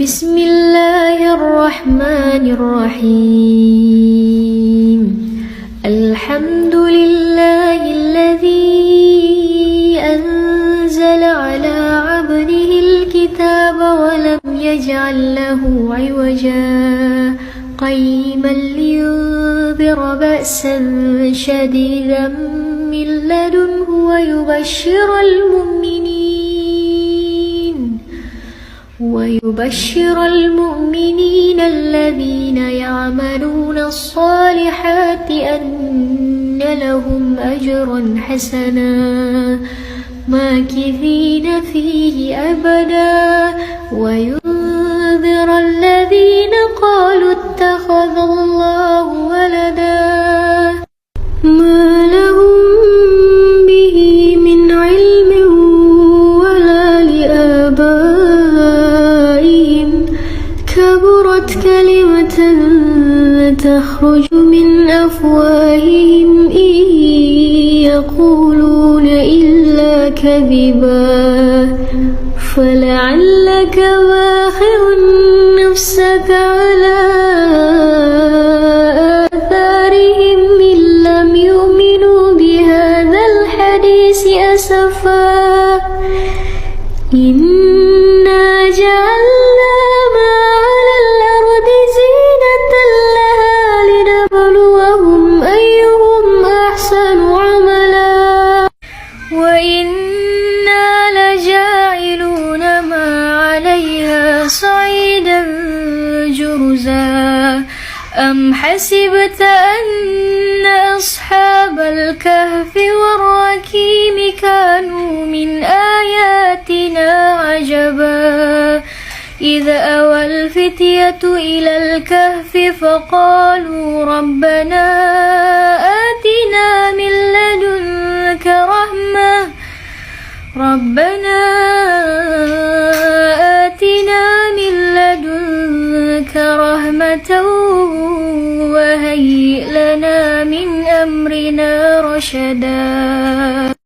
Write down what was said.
بسم الله الرحمن الرحيم. الحمد لله الذي أنزل على عبده الكتاب ولم يجعل له عوجا قيما لينذر بأسا شديدا من لدنه ويبشر المؤمنين الذين يعملون الصالحات أن لهم أجرا حسنا ماكثين فيه أبدا وينذر الذين قالوا اتخذ الله ولدا ما لهم به من علم ولا لآبائهم كبرت كلمة تخرج من أفواههم إن يقولون إلا كذبا فلعلك باخع نفسك على آثارهم إن لم يؤمنوا بهذا الحديث أسفا إنا جعلنا ما على الأرض زينة لها لنبلوهم أيهم أحسن عملا وإنا لجاعلون ما عليها صعيدا جرزا أم حسبت أن أصحاب الكهف والرقيم كانوا من آياتنا عجبا إذ أوى الفتية إلى الكهف فقالوا ربنا آتنا من لدنك رحمة وهيئ لنا من أمرنا رشدا.